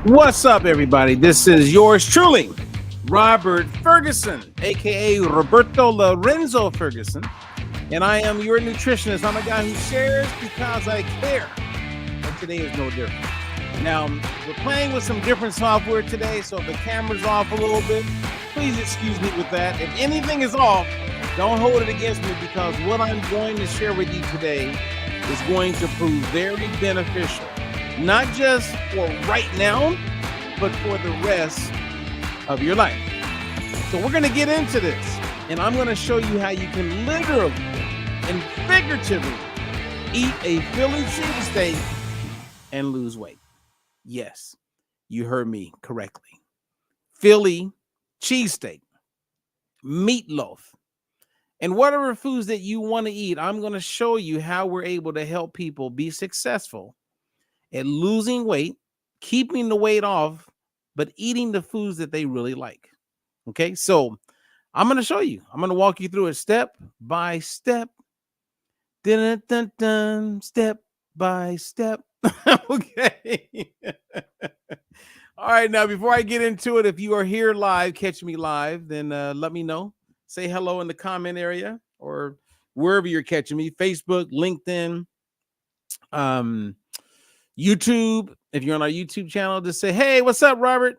What's up, everybody? This is yours truly, Robert Ferguson, aka Roberto Lorenzo Ferguson, and I am your nutritionist. I'm a guy who shares because I care, and today is no different. Now, we're playing with some different software today, so if the camera's off a little bit, please excuse me with that. If anything is off, don't hold it against me, because what I'm going to share with you today is going to prove very beneficial. Not just for right now, but for the rest of your life. So we're going to get into this, and I'm going to show you how you can literally and figuratively eat a Philly cheesesteak and lose weight. Yes, you heard me correctly. Philly cheesesteak, meatloaf, and whatever foods that you want to eat. I'm going to show you how we're able to help people be successful at losing weight, keeping the weight off, but eating the foods that they really like. Okay, so I'm going to show you. I'm going to walk you through it step by step. Dun, dun, dun, step by step. Okay. All right, now before I get into it, if you are here live, catch me live, then let me know. Say hello in the comment area or wherever you're catching me. Facebook, LinkedIn, YouTube. If you're on our YouTube channel, just say, hey, what's up, Robert?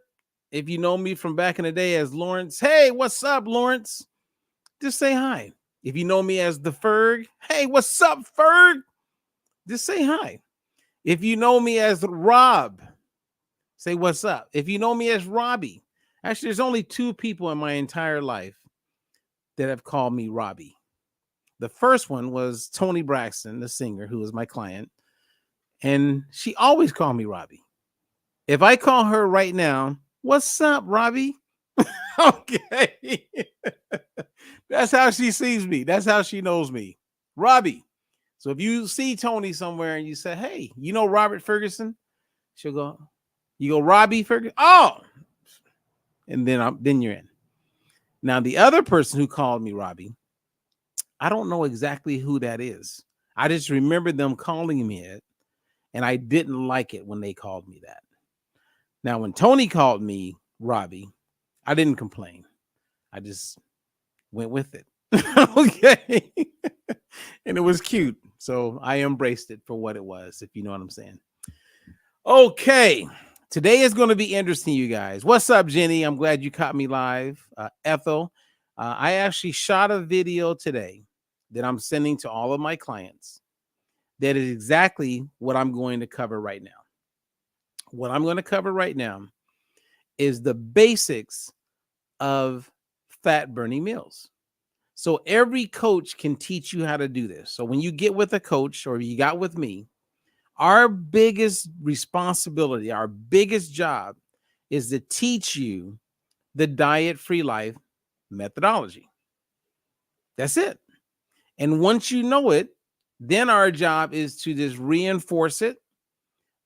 If you know me from back in the day as Lawrence, hey, what's up, Lawrence? Just say hi. If you know me as the Ferg, hey, what's up, Ferg? Just say hi. If you know me as Rob, say what's up. If you know me as Robbie, actually, there's only two people in my entire life that have called me Robbie. The first one was Toni Braxton, the singer, who was my client. And she always called me Robbie. If I call her right now, what's up, Robbie? Okay. That's how she sees me. That's how she knows me. Robbie. So if you see Toni somewhere and you say, hey, you know Robert Ferguson? She'll go, you go, Robbie Ferguson? Oh. And then you're in. Now, the other person who called me Robbie, I don't know exactly who that is. I just remember them calling me it. And I didn't like it when they called me that. Now, when Toni called me Robbie, I didn't complain. I just went with it. Okay. And it was cute. So I embraced it for what it was, if you know what I'm saying. Okay. Today is going to be interesting, you guys. What's up, Jenny? I'm glad you caught me live. Ethel, I actually shot a video today that I'm sending to all of my clients. That is exactly what I'm going to cover right now. What I'm going to cover right now is the basics of fat burning meals. So every coach can teach you how to do this. So when you get with a coach or you got with me, our biggest responsibility, our biggest job is to teach you the diet-free life methodology. That's it. And once you know it, then our job is to just reinforce it,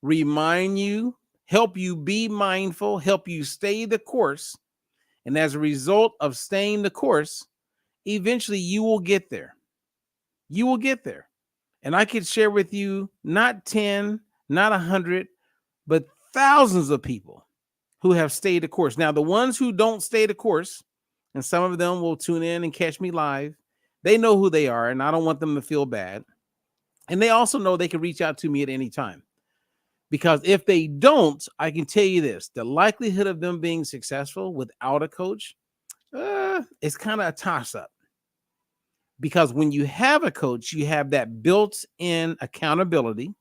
remind you, help you be mindful, help you stay the course. And as a result of staying the course, eventually you will get there. You will get there. And I could share with you not 10, not 100, but thousands of people who have stayed the course. Now, the ones who don't stay the course, and some of them will tune in and catch me live, they know who they are, and I don't want them to feel bad. And they also know they can reach out to me at any time. Because if they don't, I can tell you this, the likelihood of them being successful without a coach, it's kind of a toss-up. Because when you have a coach, you have that built-in accountability.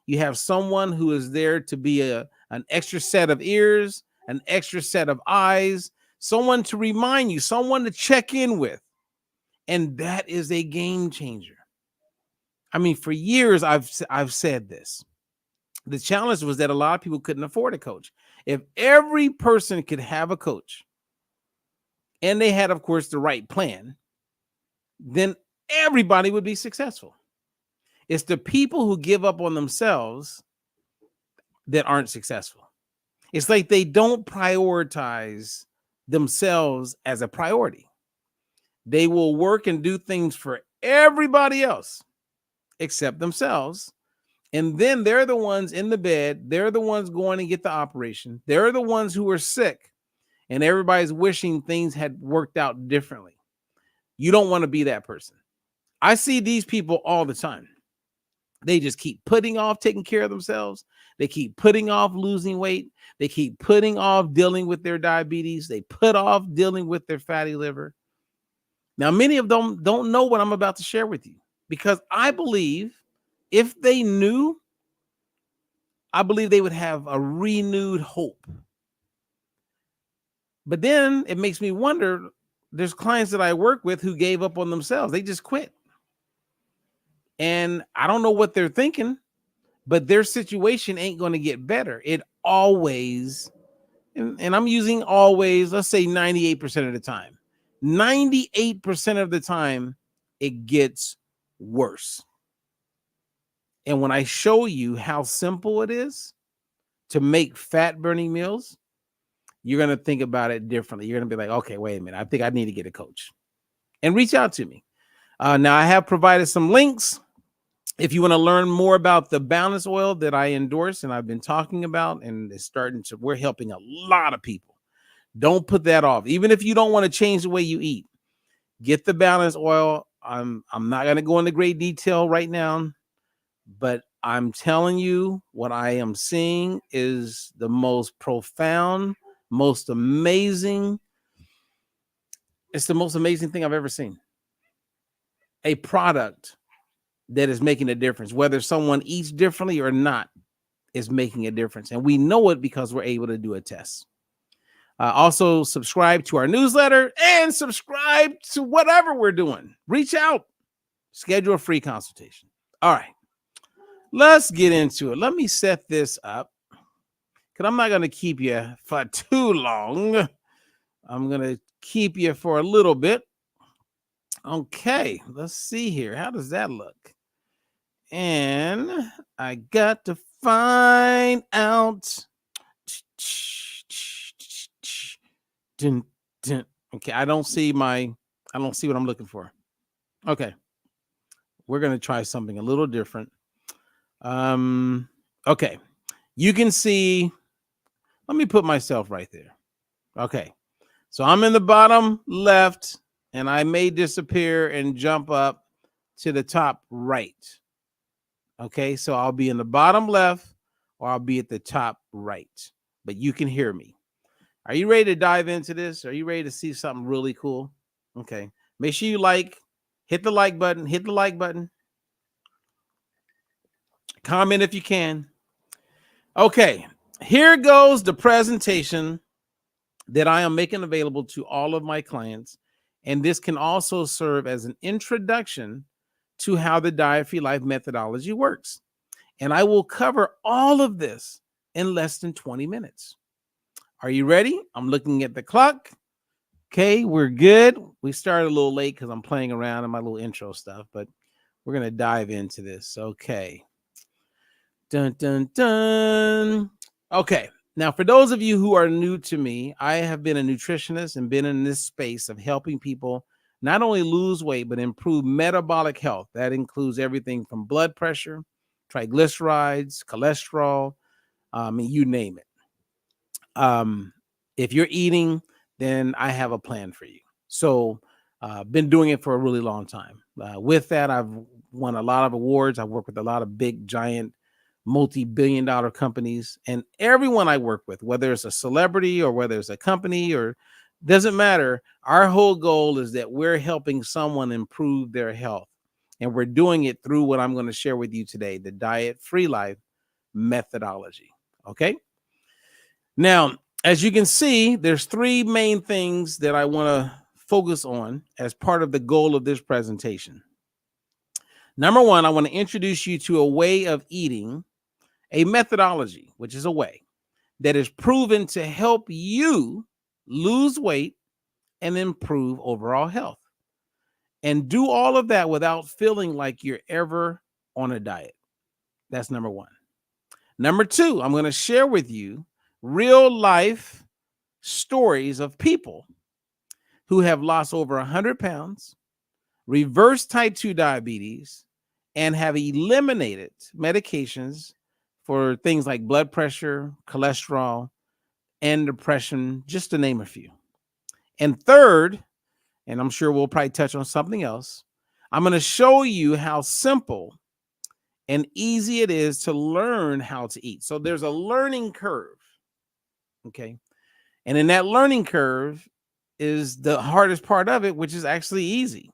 You have someone who is there to be an extra set of ears, an extra set of eyes, someone to remind you, someone to check in with. And that is a game changer. I mean, for years, I've said this. The challenge was that a lot of people couldn't afford a coach. If every person could have a coach, and they had, of course, the right plan, then everybody would be successful. It's the people who give up on themselves that aren't successful. It's like they don't prioritize themselves as a priority. They will work and do things for everybody else except themselves. And then they're the ones in the bed. They're the ones going to get the operation. They're the ones who are sick. And everybody's wishing things had worked out differently. You don't want to be that person. I see these people all the time. They just keep putting off taking care of themselves. They keep putting off losing weight. They keep putting off dealing with their diabetes. They put off dealing with their fatty liver. Now, many of them don't know what I'm about to share with you, because I believe if they knew, I believe they would have a renewed hope. But then it makes me wonder, there's clients that I work with who gave up on themselves. They just quit. And I don't know what they're thinking, but their situation ain't going to get better. It always, and I'm using always, let's say 98% of the time. 98% of the time, it gets worse. And when I show you how simple it is to make fat burning meals, you're going to think about it differently. You're going to be like, okay, wait a minute. I think I need to get a coach, and reach out to me. Now, I have provided some links. If you want to learn more about the balance oil that I endorse and I've been talking about, and it's we're helping a lot of people. Don't put that off. Even if you don't want to change the way you eat, get the balance oil. I'm not going to go into great detail right now, but I'm telling you what I am seeing is the most profound, most amazing. It's the most amazing thing I've ever seen. A product that is making a difference, whether someone eats differently or not, is making a difference. And we know it because we're able to do a test. Also, subscribe to our newsletter and subscribe to whatever we're doing. Reach out, schedule a free consultation. All right, let's get into it. Let me set this up, because I'm not going to keep you for too long. I'm going to keep you for a little bit. Okay, let's see here. How does that look? And I got to find out. Okay, I don't see what I'm looking for. Okay, we're going to try something a little different. Okay, you can see, let me put myself right there. Okay, so I'm in the bottom left, and I may disappear and jump up to the top right. Okay, so I'll be in the bottom left, or I'll be at the top right, but you can hear me. Are you ready to dive into this? Are you ready to see something really cool? Okay, make sure you hit the like button, comment if you can. Okay, here goes the presentation that I am making available to all of my clients, and this can also serve as an introduction to how the Diet-Free Life methodology works. And I will cover all of this in less than 20 minutes. Are you ready? I'm looking at the clock. Okay, we're good. We started a little late because I'm playing around in my little intro stuff, but we're going to dive into this. Okay. Dun, dun, dun. Okay. Now, for those of you who are new to me, I have been a nutritionist and been in this space of helping people not only lose weight, but improve metabolic health. That includes everything from blood pressure, triglycerides, cholesterol, you name it. If you're eating, then I have a plan for you. So been doing it for a really long time. With that, I've won a lot of awards. I've worked with a lot of big, giant, multi-billion-dollar companies, and everyone I work with, whether it's a celebrity or whether it's a company, or doesn't matter, our whole goal is that we're helping someone improve their health. And we're doing it through what I'm going to share with you today, the Diet-Free Life methodology. Okay. Now, as you can see, there's three main things that I want to focus on as part of the goal of this presentation. Number one, I want to introduce you to a way of eating, a methodology, which is a way that is proven to help you lose weight and improve overall health. And do all of that without feeling like you're ever on a diet. That's number one. Number two, I'm going to share with you real life stories of people who have lost over 100 pounds, reversed type 2 diabetes, and have eliminated medications for things like blood pressure, cholesterol, and depression, just to name a few. And third, and I'm sure we'll probably touch on something else, I'm going to show you how simple and easy it is to learn how to eat. So there's a learning curve, okay? And in that learning curve is the hardest part of it, which is actually easy,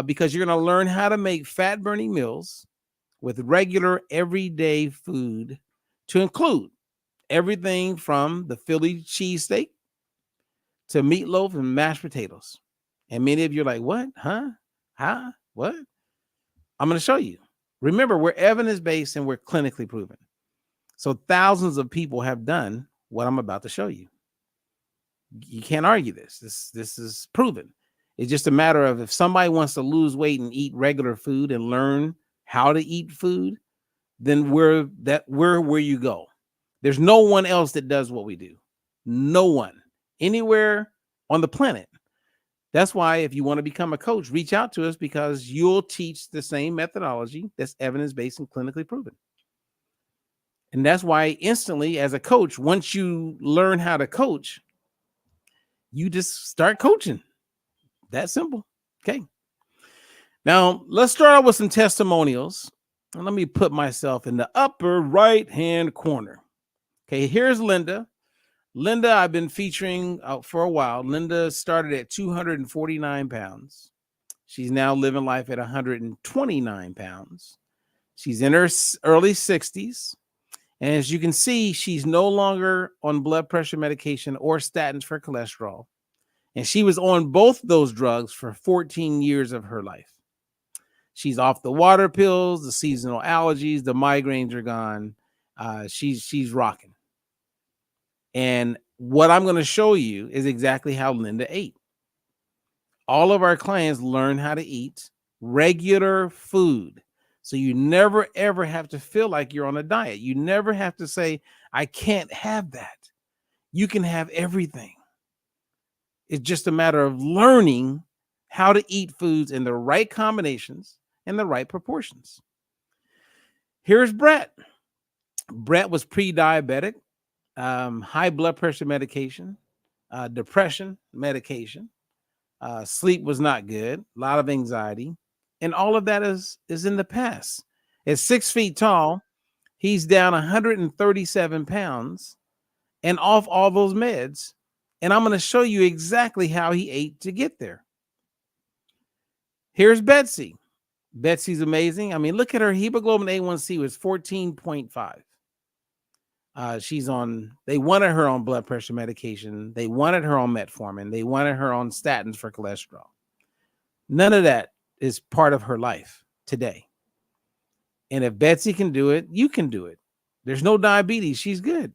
because you're going to learn how to make fat-burning meals with regular everyday food, to include everything from the Philly cheesesteak to meatloaf and mashed potatoes. And many of you are like, what? Huh? Huh? What? I'm going to show you. Remember, we're evidence-based and we're clinically proven. So thousands of people have done what I'm about to show you. You can't argue this. This is proven. It's just a matter of, if somebody wants to lose weight and eat regular food and learn how to eat food, then we're where you go. There's no one else that does what we do. No one anywhere on the planet. That's why if you want to become a coach, reach out to us, because you'll teach the same methodology that's evidence-based and clinically proven. And that's why instantly, as a coach, once you learn how to coach, you just start coaching. That simple. Okay. Now let's start out with some testimonials. And let me put myself in the upper right-hand corner. Okay, here's Linda. Linda, I've been featuring for a while. Linda started at 249 pounds. She's now living life at 129 pounds. She's in her early 60s. And as you can see, she's no longer on blood pressure medication or statins for cholesterol. And she was on both those drugs for 14 years of her life. She's off the water pills, the seasonal allergies, the migraines are gone. She's rocking. And what I'm going to show you is exactly how Linda ate. All of our clients learn how to eat regular food. So you never, ever have to feel like you're on a diet. You never have to say, I can't have that. You can have everything. It's just a matter of learning how to eat foods in the right combinations and the right proportions. Here's Brett. Brett was pre-diabetic, high blood pressure medication, depression medication, sleep was not good, a lot of anxiety, and all of that is in the past. At 6 feet tall, he's down 137 pounds and off all those meds. And I'm going to show you exactly how he ate to get there. Here's Betsy. Betsy's amazing. I mean, look at her hemoglobin A1C was 14.5. They wanted her on blood pressure medication. They wanted her on metformin. They wanted her on statins for cholesterol. None of that is part of her life today. And if Betsy can do it, you can do it. There's no diabetes. She's good.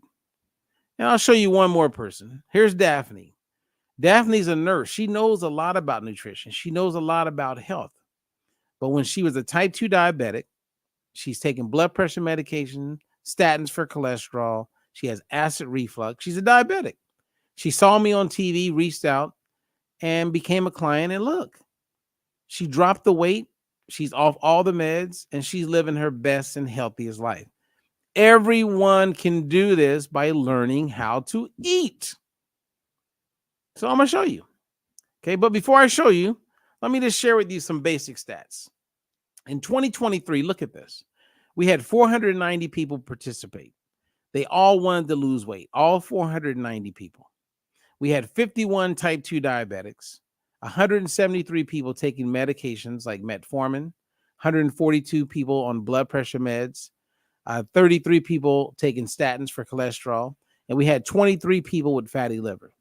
And I'll show you one more person. Here's Daphne. Daphne's a nurse. She knows a lot about nutrition. She knows a lot about health. But when she was a type 2 diabetic, she's taking blood pressure medication, statins for cholesterol. She has acid reflux. She's a diabetic. She saw me on TV, reached out, and became a client. And look, she dropped the weight. She's off all the meds, and she's living her best and healthiest life. Everyone can do this by learning how to eat. So I'm going to show you. Okay, but before I show you, let me just share with you some basic stats. In 2023, look at this. We had 490 people participate. They all wanted to lose weight, all 490 people. We had 51 type 2 diabetics, 173 people taking medications like metformin, 142 people on blood pressure meds, 33 people taking statins for cholesterol, and we had 23 people with fatty liver.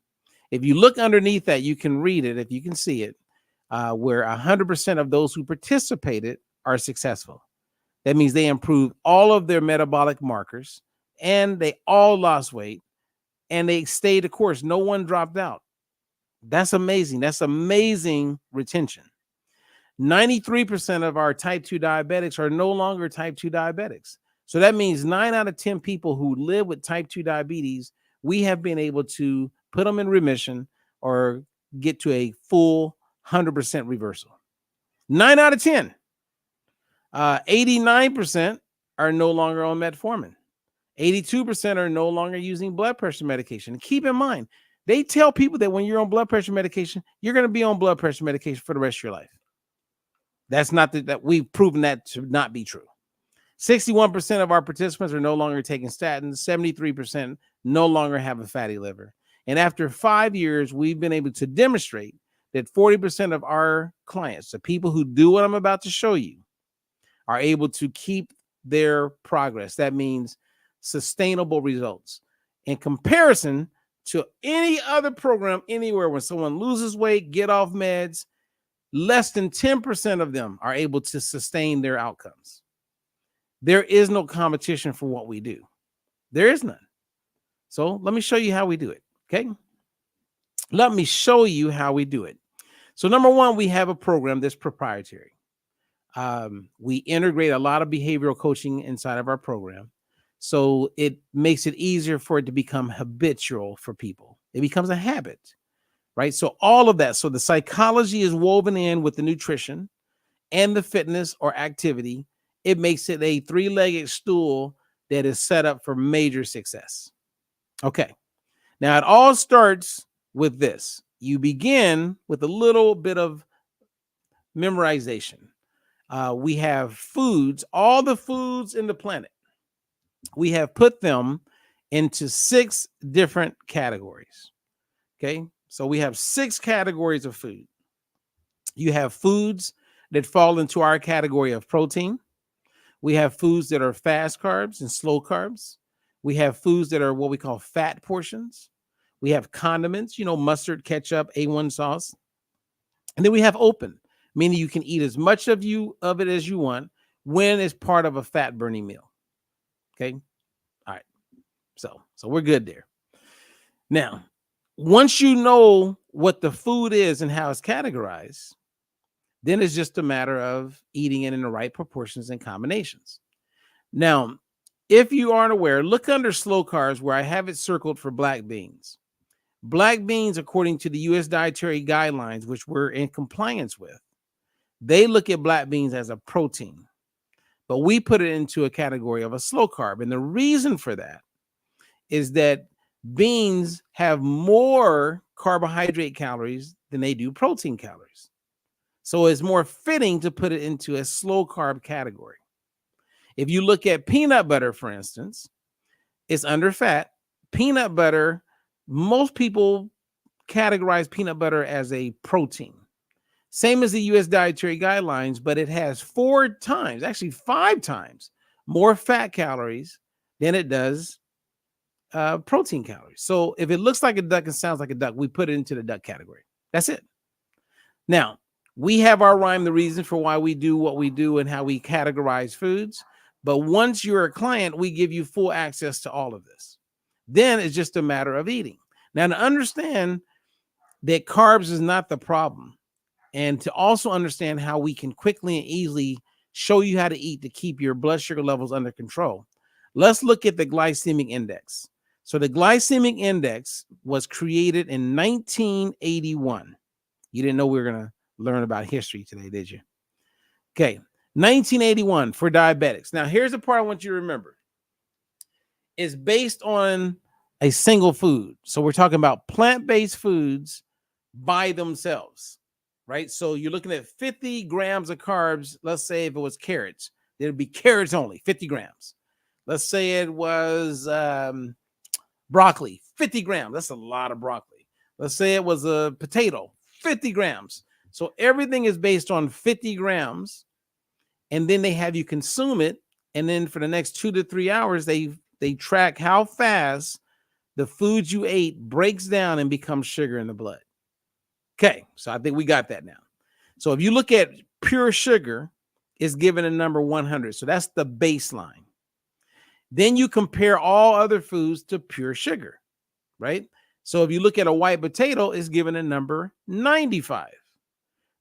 If you look underneath that, you can read it, if you can see it, where 100% of those who participated are successful. That means they improved all of their metabolic markers, and they all lost weight, and they stayed the course. No one dropped out. That's amazing. That's amazing retention. 93% of our type 2 diabetics are no longer type 2 diabetics. So that means 9 out of 10 people who live with type 2 diabetes, we have been able to put them in remission or get to a full 100% reversal. 9 out of 10. 89% are no longer on metformin. 82% are no longer using blood pressure medication. And keep in mind, they tell people that when you're on blood pressure medication, you're going to be on blood pressure medication for the rest of your life. That's not that we've proven that to not be true. 61% of our participants are no longer taking statins. 73% no longer have a fatty liver. And after 5 years, we've been able to demonstrate that 40% of our clients, the people who do what I'm about to show you, are able to keep their progress. That means sustainable results. In comparison to any other program anywhere, when someone loses weight, get off meds, less than 10% of them are able to sustain their outcomes. There is no competition for what we do. There is none. So let me show you how we do it. Okay. Let me show you how we do it. So number one, we have a program that's proprietary. We integrate a lot of behavioral coaching inside of our program. So it makes it easier for it to become habitual for people. It becomes a habit, right? So all of that. So the psychology is woven in with the nutrition and the fitness or activity. It makes it a three-legged stool that is set up for major success. Okay. Now it all starts with this. You begin with a little bit of memorization. We have foods, all the foods in the planet. We have put them into 6 different categories. Okay. So we have 6 categories of food. You have foods that fall into our category of protein. We have foods that are fast carbs and slow carbs. We have foods that are what we call fat portions. We have condiments, mustard, ketchup, A1 sauce. And then we have open, meaning you can eat as much of it as you want when it's part of a fat burning meal. Okay. All right. So we're good there. Now, once you know what the food is and how it's categorized, then it's just a matter of eating it in the right proportions and combinations. Now, if you aren't aware, look under slow carbs where I have it circled for black beans. Black beans, according to the U.S. dietary guidelines, which we're in compliance with, they look at black beans as a protein, but we put it into a category of a slow carb. And the reason for that is that beans have more carbohydrate calories than they do protein calories. So it's more fitting to put it into a slow carb category. If you look at peanut butter, for instance, it's under fat. Peanut butter, most people categorize peanut butter as a protein. Same as the U.S. dietary guidelines, but it has 4 times, actually 5 times more fat calories than it does protein calories. So if it looks like a duck and sounds like a duck, we put it into the duck category. That's it. Now, we have our rhyme, the reason for why we do what we do and how we categorize foods. But once you're a client, we give you full access to all of this. Then it's just a matter of eating. Now, to understand that carbs is not the problem, and to also understand how we can quickly and easily show you how to eat to keep your blood sugar levels under control, let's look at the glycemic index. So the glycemic index was created in 1981. You didn't know we were going to learn about history today, did you? Okay, 1981 for diabetics. Now, here's the part I want you to remember. It's based on a single food. So we're talking about plant-based foods by themselves, right? So you're looking at 50 grams of carbs. Let's say if it was carrots, there'd be carrots only, 50 grams. Let's say it was broccoli, 50 grams. That's a lot of broccoli. Let's say it was a potato, 50 grams. So everything is based on 50 grams. And then they have you consume it. And then for the next 2 to 3 hours, they track how fast the food you ate breaks down and becomes sugar in the blood. Okay, so I think we got that now. So if you look at pure sugar, it's given a number 100. So that's the baseline. Then you compare all other foods to pure sugar, right? So if you look at a white potato, it's given a number 95.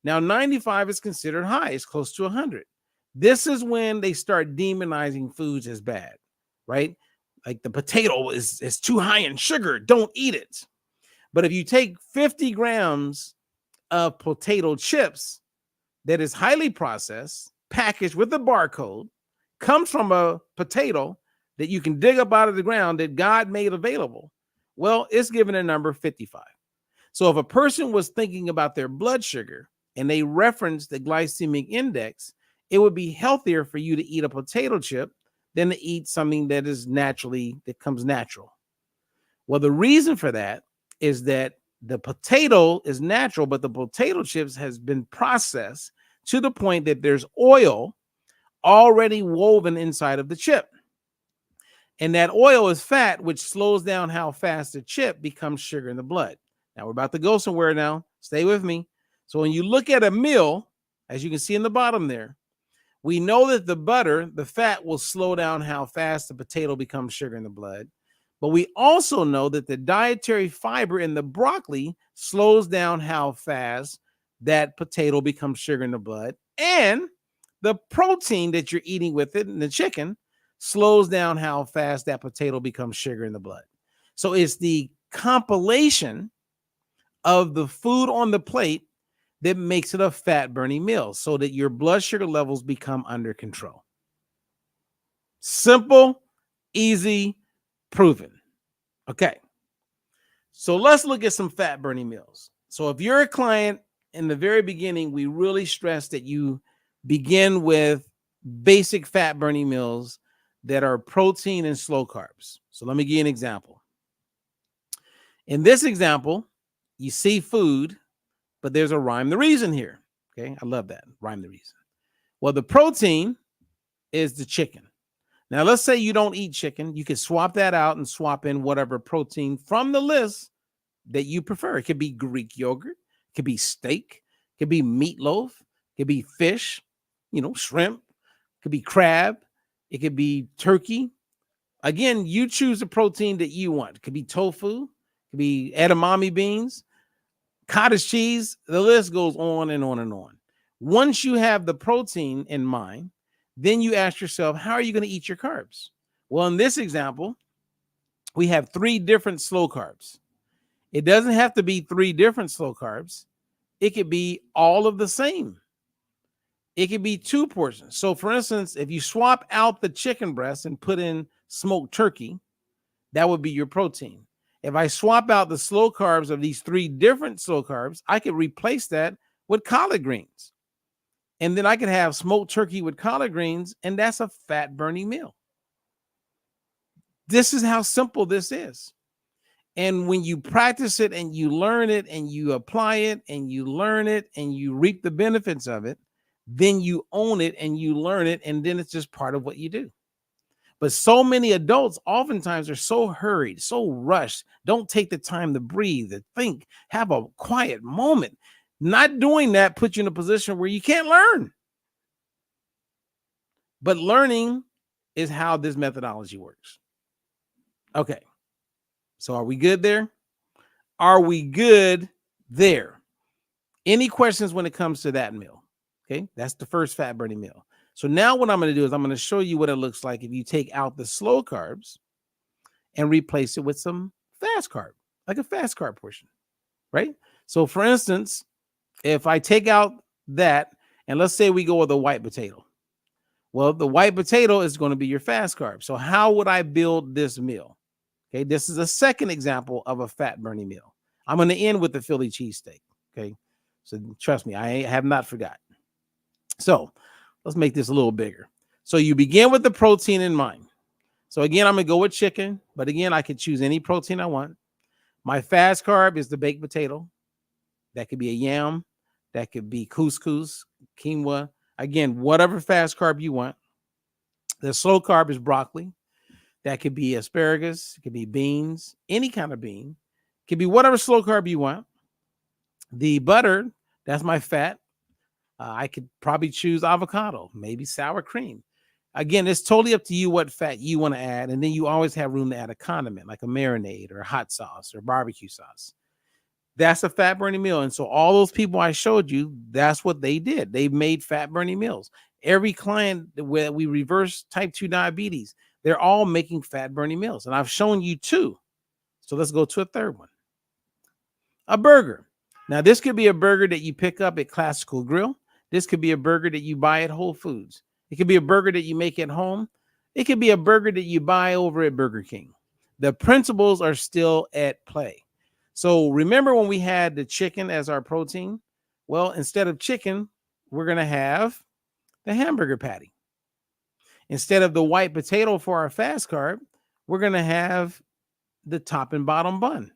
Now, 95 is considered high. It's close to 100. This is when they start demonizing foods as bad, right? Like the potato is too high in sugar. Don't eat it. But if you take 50 grams of potato chips that is highly processed, packaged with a barcode comes from a potato that you can dig up out of the ground that God made available, well, it's given a number 55. So if a person was thinking about their blood sugar and they reference the glycemic index, it would be healthier for you to eat a potato chip than to eat something that comes natural. Well, the reason for that is that the potato is natural, but the potato chips has been processed to the point that there's oil already woven inside of the chip. And that oil is fat, which slows down how fast the chip becomes sugar in the blood. Now we're about to go somewhere now. Stay with me. So when you look at a meal, as you can see in the bottom there, we know that the butter, the fat, will slow down how fast the potato becomes sugar in the blood. But we also know that the dietary fiber in the broccoli slows down how fast that potato becomes sugar in the blood. And the protein that you're eating with it in the chicken slows down how fast that potato becomes sugar in the blood. So it's the compilation of the food on the plate that makes it a fat burning meal so that your blood sugar levels become under control. Simple, easy, proven. Okay. So let's look at some fat burning meals. So if you're a client, in the very beginning, we really stress that you begin with basic fat burning meals that are protein and slow carbs. So let me give you an example. In this example, you see food, but there's a rhyme the reason here. Okay, I love that. Rhyme the reason. Well, the protein is the chicken. Now, let's say you don't eat chicken. You can swap that out and swap in whatever protein from the list that you prefer. It could be Greek yogurt. It could be steak. It could be meatloaf. It could be fish, shrimp. It could be crab. It could be turkey. Again, you choose the protein that you want. It could be tofu. It could be edamame beans, cottage cheese. The list goes on and on and on. Once you have the protein in mind, then you ask yourself, how are you going to eat your carbs? Well, in this example, we have 3 different slow carbs. It doesn't have to be 3 different slow carbs. It could be all of the same. It could be 2 portions. So for instance, if you swap out the chicken breast and put in smoked turkey, that would be your protein. If I swap out the slow carbs of these 3 different slow carbs, I could replace that with collard greens. And then I could have smoked turkey with collard greens, and that's a fat burning meal. This is how simple this is. And when you practice it and you learn it and you apply it and you learn it and you reap the benefits of it, then you own it and you learn it, and then it's just part of what you do. But so many adults oftentimes are so hurried, so rushed, don't take the time to breathe, to think, have a quiet moment. Not doing that puts you in a position where you can't learn. But learning is how this methodology works. Okay. So are we good there? Are we good there? Any questions when it comes to that meal? Okay. That's the first fat burning meal. So now what I'm going to do is I'm going to show you what it looks like if you take out the slow carbs and replace it with some fast carb, like a fast carb portion, right? So for instance, if I take out that, and let's say we go with a white potato. Well, the white potato is going to be your fast carb. So how would I build this meal? Okay, this is a second example of a fat burning meal. I'm going to end with the Philly cheesesteak. Okay, so trust me, I have not forgotten. So let's make this a little bigger. So you begin with the protein in mind. So again, I'm going to go with chicken, but again, I could choose any protein I want. My fast carb is the baked potato. That could be a yam. That could be couscous, quinoa. Again, whatever fast carb you want. The slow carb is broccoli. That could be asparagus. It could be beans, any kind of bean. It could be whatever slow carb you want. The butter, that's my fat. I could probably choose avocado, maybe sour cream. Again, it's totally up to you what fat you want to add. And then you always have room to add a condiment like a marinade or a hot sauce or barbecue sauce. That's a fat burning meal. And so all those people I showed you, that's what they did. They made fat burning meals. Every client where we reverse type 2 diabetes, they're all making fat burning meals. And I've shown you 2. So let's go to a third one. A burger. Now, this could be a burger that you pick up at Classical Grill. This could be a burger that you buy at Whole Foods. It could be a burger that you make at home. It could be a burger that you buy over at Burger King. The principles are still at play. So remember when we had the chicken as our protein? Well, instead of chicken, we're going to have the hamburger patty. Instead of the white potato for our fast carb, we're going to have the top and bottom bun.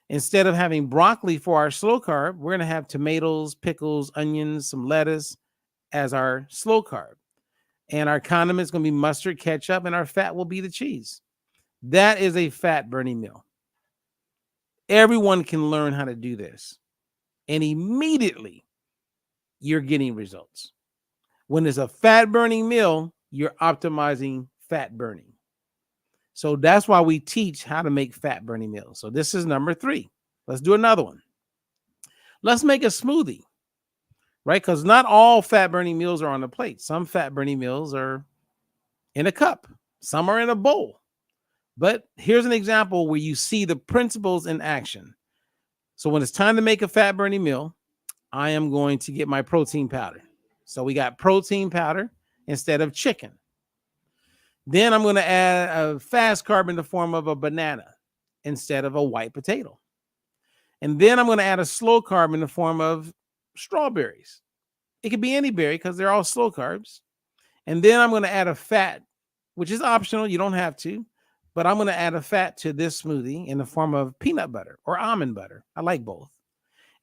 Instead of having broccoli for our slow carb, we're going to have tomatoes, pickles, onions, some lettuce as our slow carb. And our condiment is going to be mustard, ketchup, and our fat will be the cheese. That is a fat burning meal. Everyone can learn how to do this. And immediately, you're getting results. When it's a fat burning meal, you're optimizing fat burning. So that's why we teach how to make fat burning meals. So this is number 3. Let's do another one. Let's make a smoothie, right? Because not all fat burning meals are on the plate. Some fat burning meals are in a cup. Some are in a bowl. But here's an example where you see the principles in action. So when it's time to make a fat burning meal, I am going to get my protein powder. So we got protein powder instead of chicken. Then I'm going to add a fast carb in the form of a banana instead of a white potato. And then I'm going to add a slow carb in the form of strawberries. It could be any berry because they're all slow carbs. And then I'm going to add a fat, which is optional. You don't have to. But I'm going to add a fat to this smoothie in the form of peanut butter or almond butter. I like both.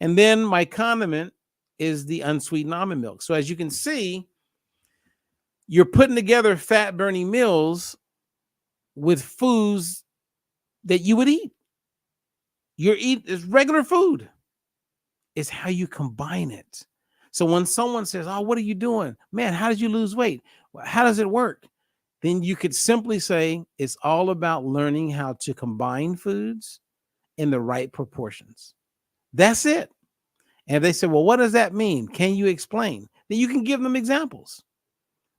And then my condiment is the unsweetened almond milk. So as you can see, you're putting together fat burning meals with foods that you would eat. Your eat is regular food. It's how you combine it. So when someone says, "Oh, what are you doing? Man, how did you lose weight? How does it work?" Then you could simply say it's all about learning how to combine foods in the right proportions. That's it. And if they say, "Well, what does that mean? Can you explain?" Then you can give them examples.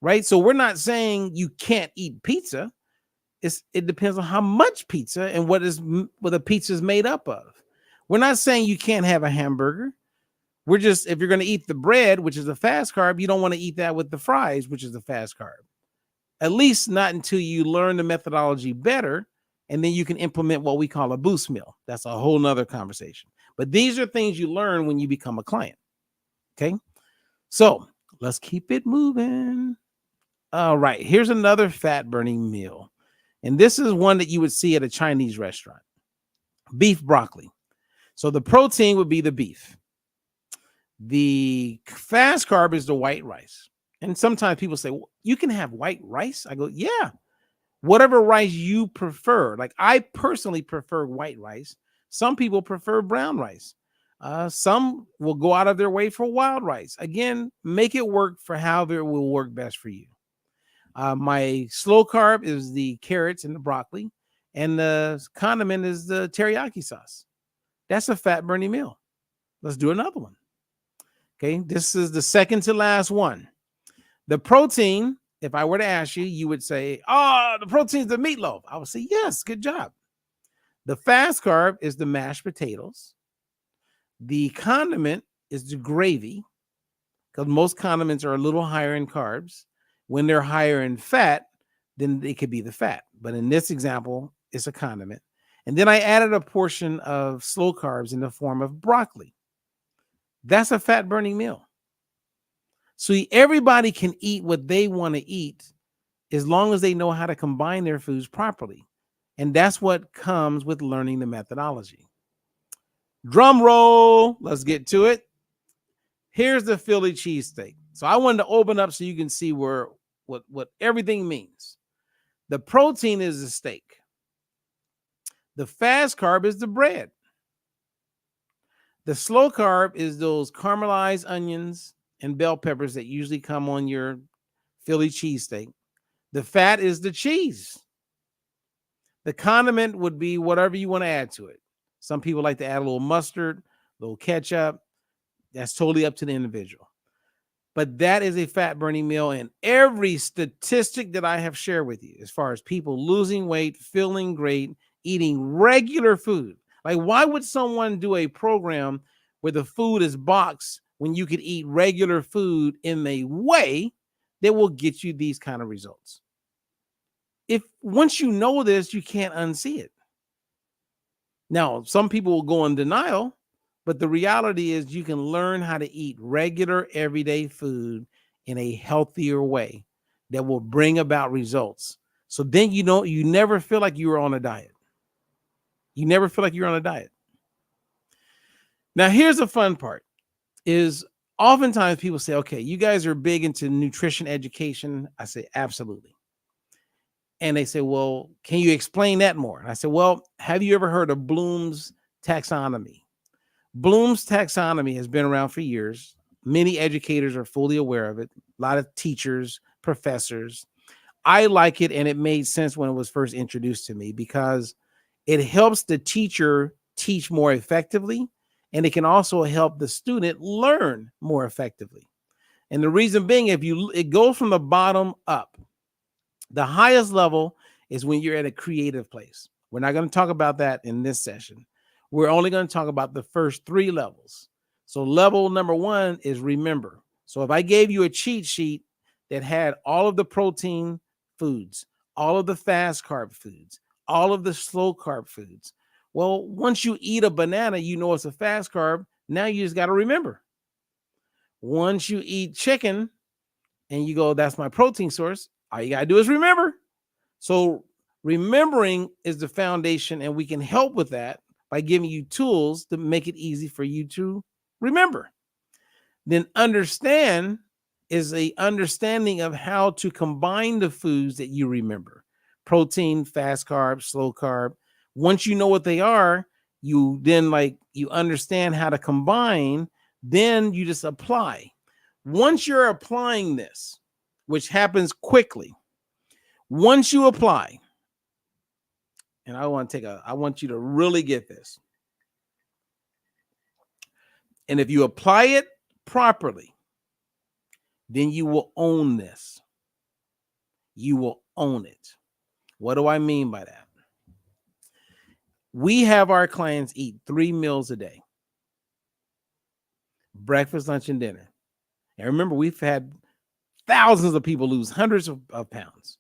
Right? So we're not saying you can't eat pizza. It depends on how much pizza and what the pizza is made up of. We're not saying you can't have a hamburger. We're just, if you're going to eat the bread, which is a fast carb, you don't want to eat that with the fries, which is the fast carb. At least not until you learn the methodology better, and then you can implement what we call a boost meal. That's a whole nother conversation. But these are things you learn when you become a client. Okay? So let's keep it moving. All right, here's another fat burning meal. And this is one that you would see at a Chinese restaurant. Beef broccoli. So the protein would be the beef. The fast carb is the white rice. And sometimes people say, well, you can have white rice? I go, yeah. Whatever rice you prefer. Like I personally prefer white rice. Some people prefer brown rice. Some will go out of their way for wild rice. Again, make it work for however it will work best for you. My slow carb is the carrots and the broccoli, and the condiment is the teriyaki sauce. That's a fat burning meal. Let's do another one. Okay, this is the second to last one. The protein, if I were to ask you, you would say, "Oh, the protein's the meatloaf." I would say, "Yes, good job." The fast carb is the mashed potatoes. The condiment is the gravy, because most condiments are a little higher in carbs. When they're higher in fat, then it could be the fat. But in this example, it's a condiment. And then I added a portion of slow carbs in the form of broccoli. That's a fat burning meal. So everybody can eat what they want to eat as long as they know how to combine their foods properly. And that's what comes with learning the methodology. Drum roll. Let's get to it. Here's the Philly cheesesteak. So I wanted to open up so you can see what everything means. The protein is the steak. The fast carb is the bread. The slow carb is those caramelized onions and bell peppers that usually come on your Philly cheesesteak. The fat is the cheese. The condiment would be whatever you want to add to it. Some people like to add a little mustard, a little ketchup. That's totally up to the individual. But that is a fat burning meal. And every statistic that I have shared with you, as far as people losing weight, feeling great, eating regular food. Like, why would someone do a program where the food is boxed when you could eat regular food in a way that will get you these kind of results. If once you know this, you can't unsee it. Now, some people will go in denial, but the reality is you can learn how to eat regular everyday food in a healthier way that will bring about results. So then you never feel like you were on a diet. You never feel like you're on a diet. Now, here's the fun part is oftentimes people say, okay, you guys are big into nutrition education. I say, absolutely. And they say, well, can you explain that more? And I said, well, have you ever heard of Bloom's taxonomy? Bloom's taxonomy has been around for years. Many educators are fully aware of it. A lot of teachers, professors. I like it, and it made sense when it was first introduced to me because it helps the teacher teach more effectively, and it can also help the student learn more effectively. And the reason being, it goes from the bottom up. The highest level is when you're at a creative place. We're not going to talk about that in this session. We're only going to talk about the first 3 levels. So level number 1 is remember. So if I gave you a cheat sheet that had all of the protein foods, all of the fast carb foods, all of the slow carb foods, well, once you eat a banana, you know it's a fast carb. Now you just got to remember. Once you eat chicken and you go, that's my protein source, all you got to do is remember. So remembering is the foundation, and we can help with that by giving you tools to make it easy for you to remember. Then understand is a understanding of how to combine the foods that you remember. Protein, fast carb, slow carb. Once you know what they are, you understand how to combine, then you just apply. Once you're applying this, which happens quickly, once you apply, and I want you to really get this. And if you apply it properly, then you will own this. You will own it. What do I mean by that? We have our clients eat 3 meals a day. Breakfast, lunch, and dinner. And remember, we've had thousands of people lose hundreds of pounds.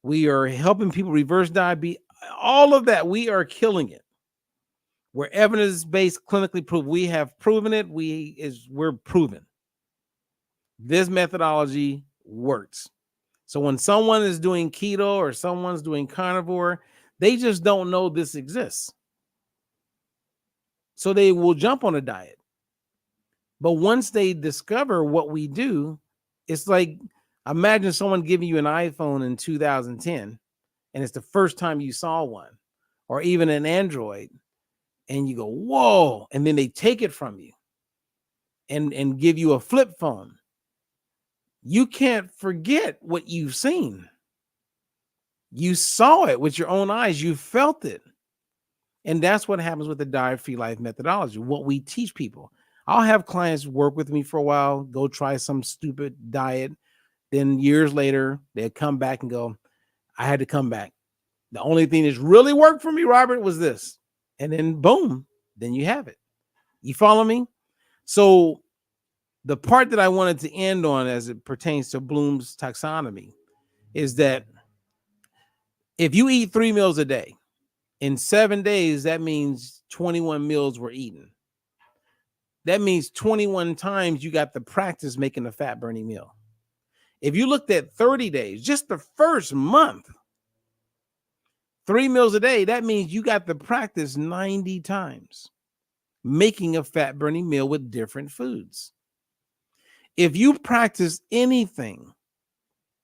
We are helping people reverse diabetes. All of that, we are killing it. We're evidence-based, clinically proved. We have proven it. We're proven. This methodology works. So when someone is doing keto or someone's doing carnivore, they just don't know this exists. So they will jump on a diet. But once they discover what we do, it's like, imagine someone giving you an iPhone in 2010, and it's the first time you saw one, or even an Android, and you go, whoa, and then they take it from you and give you a flip phone. You can't forget what you've seen. You saw it with your own eyes. You felt it. And that's what happens with the diet-free life methodology, what we teach people. I'll have clients work with me for a while, go try some stupid diet. Then years later, they'll come back and go, I had to come back. The only thing that's really worked for me, Robert, was this. And then boom, then you have it. You follow me? So the part that I wanted to end on as it pertains to Bloom's taxonomy is that if you eat 3 meals a day, in 7 days, that means 21 meals were eaten. That means 21 times you got the practice making a fat burning meal. If you looked at 30 days, just the first month, 3 meals a day, that means you got the practice 90 times making a fat burning meal with different foods. If you practice anything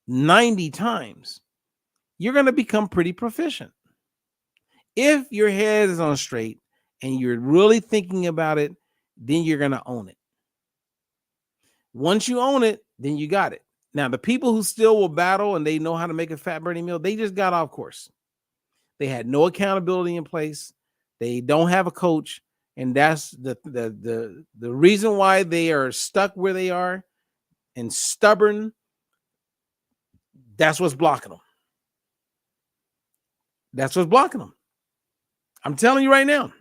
90 times, you're going to become pretty proficient. If your head is on straight and you're really thinking about it, then you're going to own it. Once you own it, then you got it. Now, the people who still will battle and they know how to make a fat burning meal, they just got off course. They had no accountability in place. They don't have a coach. And that's the reason why they are stuck where they are and stubborn. That's what's blocking them. That's what's blocking them. I'm telling you right now.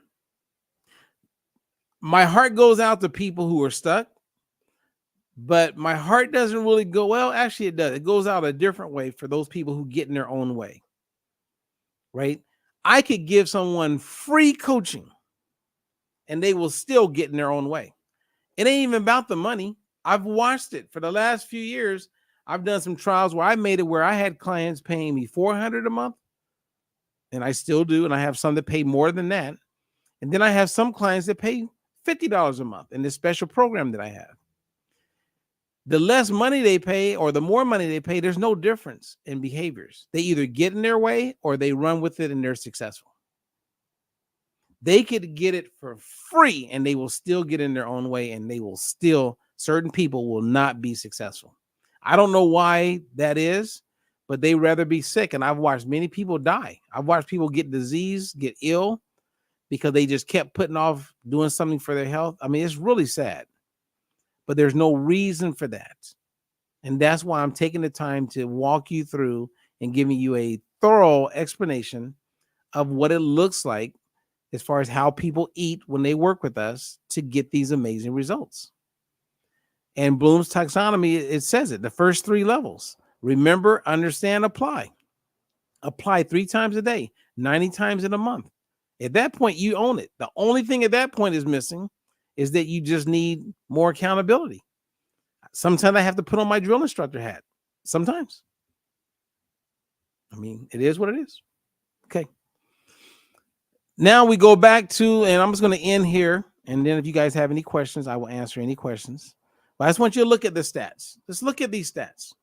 My heart goes out to people who are stuck. But my heart doesn't really go, well, actually it does. It goes out a different way for those people who get in their own way, right? I could give someone free coaching and they will still get in their own way. It ain't even about the money. I've watched it for the last few years. I've done some trials where I made it where I had clients paying me $400 a month, and I still do. And I have some that pay more than that. And then I have some clients that pay $50 a month in this special program that I have. The less money they pay or the more money they pay, there's no difference in behaviors. They either get in their way or they run with it and they're successful. They could get it for free and they will still get in their own way, and they will still, certain people will not be successful. I don't know why that is, but they rather be sick. And I've watched many people die. I've watched people get disease, get ill because they just kept putting off doing something for their health. I mean, it's really sad, but there's no reason for that. And that's why I'm taking the time to walk you through and giving you a thorough explanation of what it looks like as far as how people eat when they work with us to get these amazing results. And Bloom's taxonomy, it says it, the first 3 levels: remember, understand, apply. Apply 3 times a day, 90 times in a month. At that point, you own it. The only thing at that point is missing is that you just need more accountability. Sometimes I have to put on my drill instructor hat. Sometimes. I mean, it is what it is. Okay. Now we go back to, and I'm just going to end here. And then if you guys have any questions, I will answer any questions. But I just want you to look at the stats. Let's look at these stats.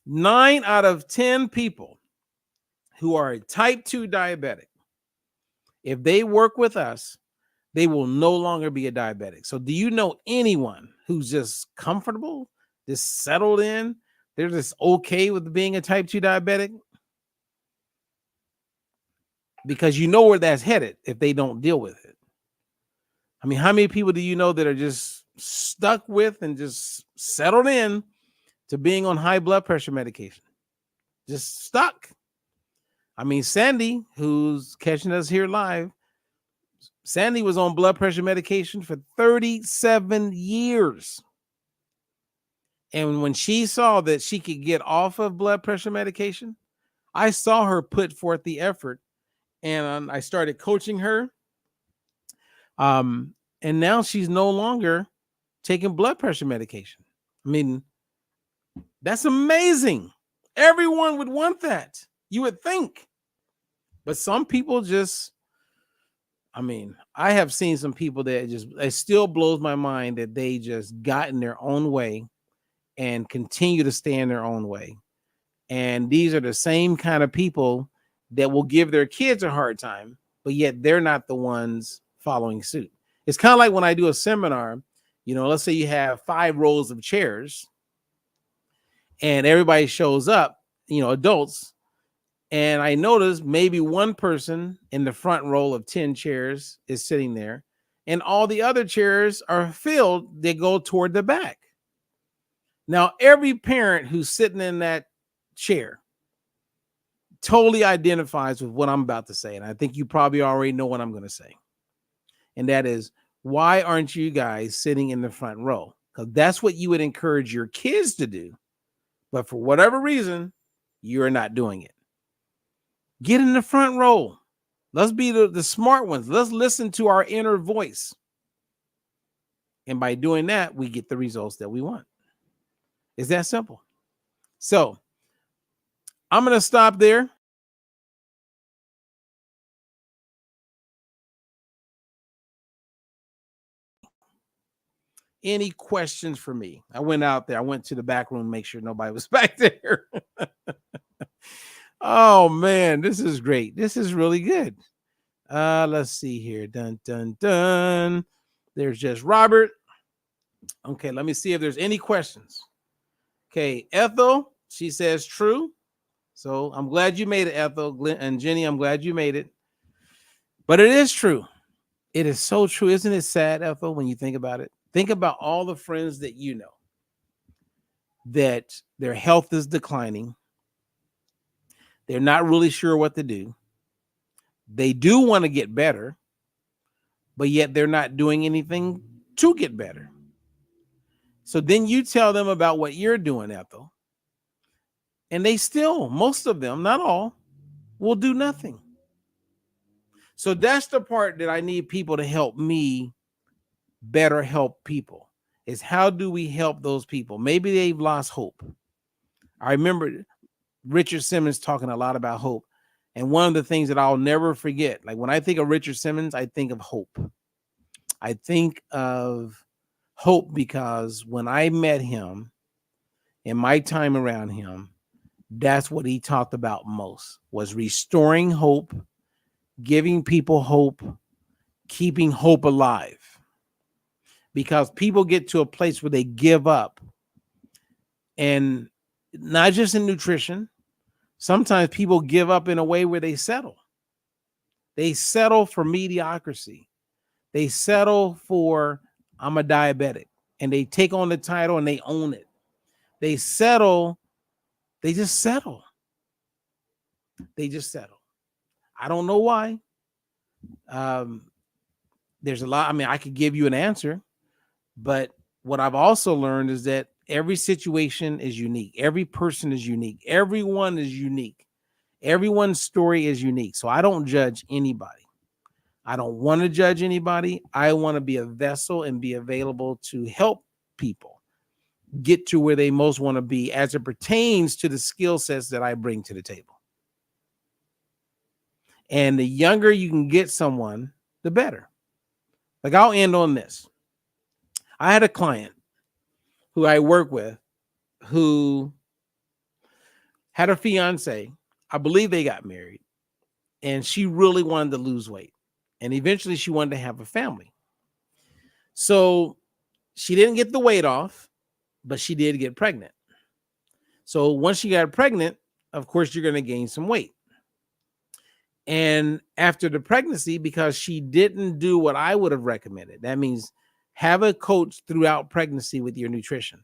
9 out of 10 people who are a type 2 diabetic, if they work with us, they will no longer be a diabetic. So do you know anyone who's just comfortable, just settled in, they're just okay with being a type 2 diabetic? Because you know where that's headed if they don't deal with it. I mean, how many people do you know that are just stuck with and just settled in to being on high blood pressure medication? Just stuck. I mean, Sandy, who's catching us here live, Sandy was on blood pressure medication for 37 years. And when she saw that she could get off of blood pressure medication, I saw her put forth the effort, and I started coaching her. And now she's no longer taking blood pressure medication. I mean, that's amazing. Everyone would want that, you would think. But some people just, I mean, I have seen some people that just, it still blows my mind that they just got in their own way and continue to stay in their own way. And these are the same kind of people that will give their kids a hard time, but yet they're not the ones following suit. It's kind of like when I do a seminar, you know, let's say you have 5 rows of chairs and everybody shows up, you know, adults. And I notice maybe one person in the front row of 10 chairs is sitting there, and all the other chairs are filled. They go toward the back. Now, every parent who's sitting in that chair totally identifies with what I'm about to say. And I think you probably already know what I'm going to say. And that is, why aren't you guys sitting in the front row? Because that's what you would encourage your kids to do. But for whatever reason, you're not doing it. Get in the front row. Let's be the smart ones. Let's listen to our inner voice. And by doing that, we get the results that we want. It's that simple. So I'm going to stop there. Any questions for me? I went out there. I went to the back room, make sure nobody was back there. Oh, man, this is great. This is really good. Let's see here. Dun, dun, dun. There's just Robert. Okay, let me see if there's any questions. Okay, Ethel, she says true. So I'm glad you made it, Ethel. And Jenny, I'm glad you made it. But it is true. It is so true. Isn't it sad, Ethel, when you think about it? Think about all the friends that you know that their health is declining. They're not really sure what to do. They do want to get better, but yet they're not doing anything to get better. So then you tell them about what you're doing, Ethel, and they still, most of them, not all, will do nothing. So that's the part that I need people to help me better help people, is how do we help those people? Maybe they've lost hope. I remember Richard Simmons talking a lot about hope. And one of the things that I'll never forget, like when I think of Richard Simmons, I think of hope. I think of hope because when I met him, in my time around him, that's what he talked about most, was restoring hope, giving people hope, keeping hope alive. Because people get to a place where they give up, and not just in nutrition. Sometimes people give up in a way where they settle. They settle for mediocrity. They settle for, I'm a diabetic, and they take on the title and they own it. They settle. They just settle. They just settle. I don't know why. There's a lot. I mean, I could give you an answer, but what I've also learned is that every situation is unique. Every person is unique. Everyone is unique. Everyone's story is unique. So I don't judge anybody. I don't want to judge anybody. I want to be a vessel and be available to help people get to where they most want to be as it pertains to the skill sets that I bring to the table. And the younger you can get someone, the better. Like, I'll end on this. I had a client who I work with who had a fiance. I believe they got married, and she really wanted to lose weight. And eventually she wanted to have a family. So she didn't get the weight off, but she did get pregnant. So once she got pregnant, of course, you're going to gain some weight. And after the pregnancy, because she didn't do what I would have recommended, that means have a coach throughout pregnancy with your nutrition.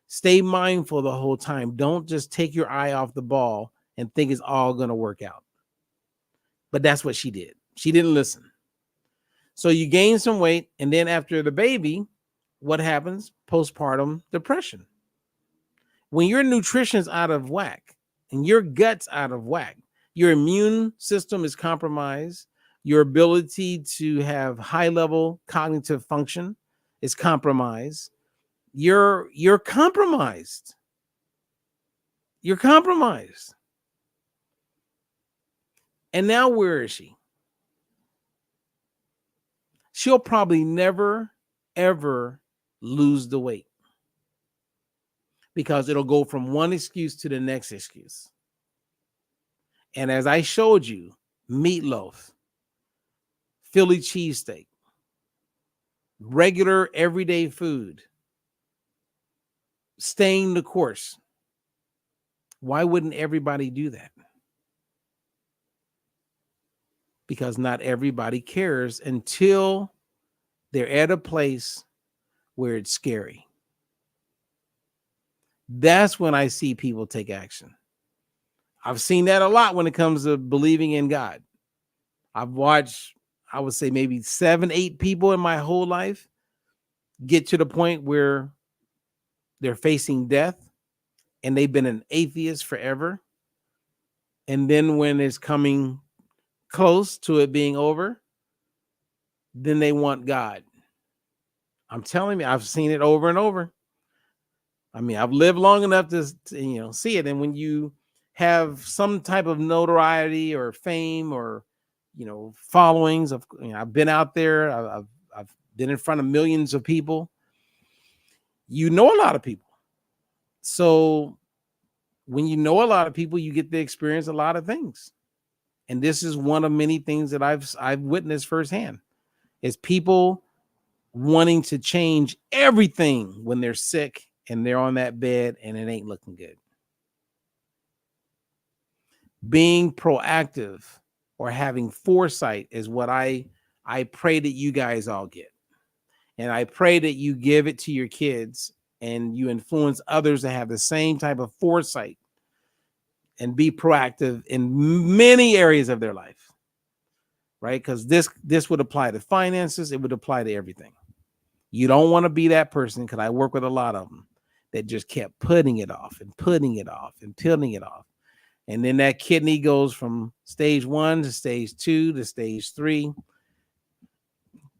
Stay mindful the whole time. Don't just take your eye off the ball and think it's all going to work out. But that's what she did. She didn't listen. So you gain some weight, and then after the baby, what happens? Postpartum depression. When your nutrition's out of whack and your gut's out of whack, your immune system is compromised. Your ability to have high-level cognitive function is compromised. You're compromised. You're compromised. And now where is she? She'll probably never, ever lose the weight because it'll go from one excuse to the next excuse. And as I showed you, meatloaf, Philly cheesesteak, regular everyday food, staying the course. Why wouldn't everybody do that? Because not everybody cares until they're at a place where it's scary. That's when I see people take action. I've seen that a lot when it comes to believing in God. I've watched, I would say maybe 7, 8 people in my whole life get to the point where they're facing death and they've been an atheist forever. And then when it's coming close to it being over, then they want God. I'm telling you, I've seen it over and over. I mean, I've lived long enough to see it. And when you have some type of notoriety or fame or, followings of, I've been out there, I've been in front of millions of people. You know a lot of people. So when you know a lot of people, you get to experience a lot of things. And this is one of many things that I've witnessed firsthand, is people wanting to change everything when they're sick and they're on that bed and it ain't looking good. Being proactive or having foresight is what I pray that you guys all get. And I pray that you give it to your kids and you influence others to have the same type of foresight and be proactive in many areas of their life, right? Because this would apply to finances. It would apply to everything. You don't want to be that person, because I work with a lot of them that just kept putting it off and putting it off and putting it off. And then that kidney goes from stage 1 to stage 2 to stage 3.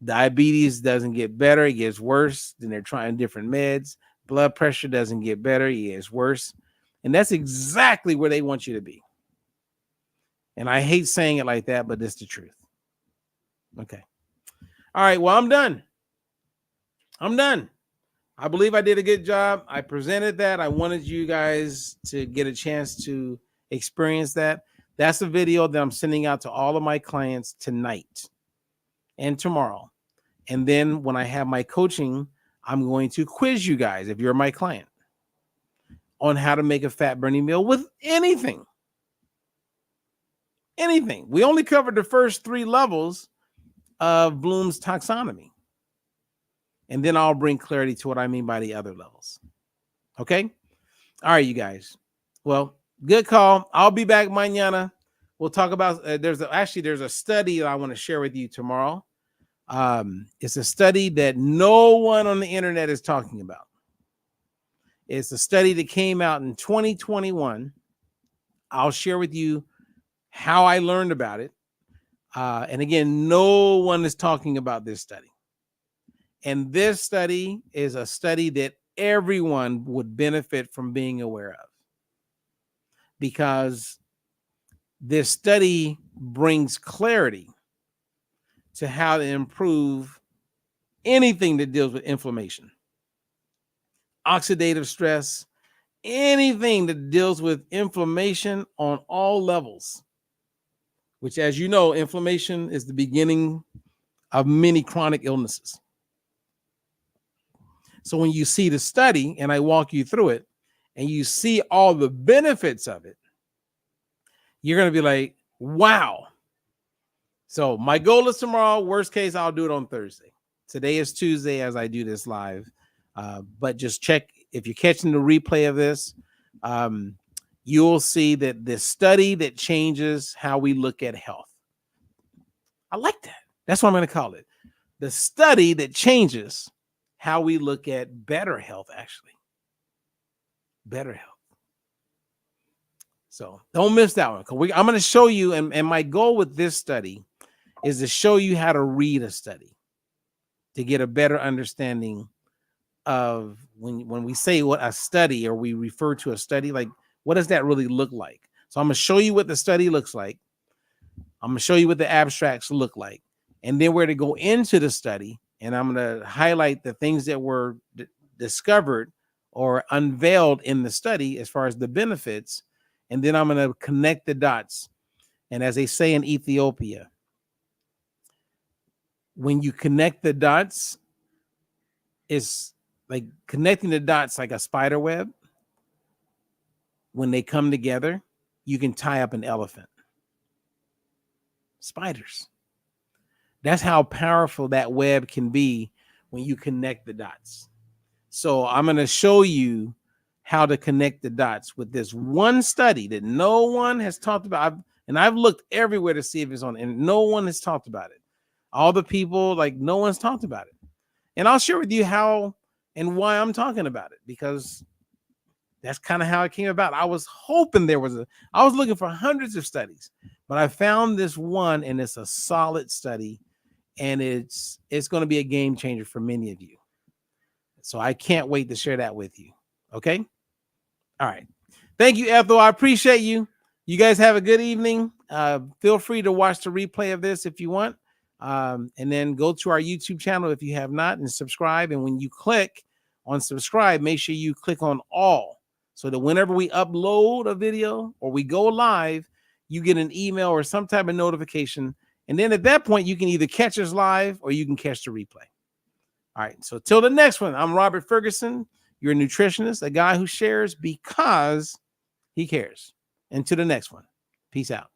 Diabetes doesn't get better, it gets worse. Then they're trying different meds. Blood pressure doesn't get better, it gets worse. And that's exactly where they want you to be. And I hate saying it like that, but it's the truth. Okay. All right, well, I'm done. I believe I did a good job. I presented that. I wanted you guys to get a chance to experience that. That's a video that I'm sending out to all of my clients tonight and tomorrow. And then when I have my coaching, I'm going to quiz you guys, if you're my client, on how to make a fat burning meal with anything. Anything. We only covered the first 3 levels of Bloom's taxonomy. And then I'll bring clarity to what I mean by the other levels. Okay? All right, you guys. Well, good call. I'll be back mañana. We'll talk about, there's a study that I want to share with you tomorrow. It's a study that no one on the internet is talking about. It's a study that came out in 2021. I'll share with you how I learned about it. And again, no one is talking about this study. And this study is a study that everyone would benefit from being aware of, because this study brings clarity to how to improve anything that deals with inflammation, oxidative stress, anything that deals with inflammation on all levels, which, as you know, inflammation is the beginning of many chronic illnesses. So when you see the study and I walk you through it and you see all the benefits of it, you're going to be like, wow. So my goal is tomorrow. Worst case, I'll do it on Thursday. Today is Tuesday as I do this live. But just check, if you're catching the replay of this, you'll see that the study that changes how we look at health. I like that. That's what I'm going to call it. The study that changes how we look at better health, actually. Better health. So don't miss that one. I'm going to show you, and my goal with this study is to show you how to read a study to get a better understanding of when we say what a study, or we refer to a study, like what does that really look like? So I'm going to show you what the study looks like. I'm going to show you what the abstracts look like. And then we're to go into the study, and I'm going to highlight the things that were discovered or unveiled in the study as far as the benefits. And then I'm going to connect the dots. And as they say in Ethiopia, when you connect the dots, it's like connecting the dots like a spider web. When they come together, you can tie up an elephant. Spiders. That's how powerful that web can be when you connect the dots. So I'm going to show you how to connect the dots with this one study that no one has talked about. I've looked everywhere to see if it's on, and no one has talked about it. All the people, like, no one's talked about it. And I'll share with you how and why I'm talking about it, because that's kind of how it came about. I was hoping I was looking for hundreds of studies, but I found this one, and it's a solid study, and it's going to be a game changer for many of you. So I can't wait to share that with you. Okay. All right. Thank you, Ethel. I appreciate you. You guys have a good evening. Feel free to watch the replay of this if you want. And then go to our YouTube channel if you have not, and subscribe. And when you click on subscribe, make sure you click on all, so that whenever we upload a video or we go live, you get an email or some type of notification. And then at that point, you can either catch us live or you can catch the replay. All right. So till the next one, I'm Robert Ferguson, your nutritionist, a guy who shares because he cares. And to the next one. Peace out.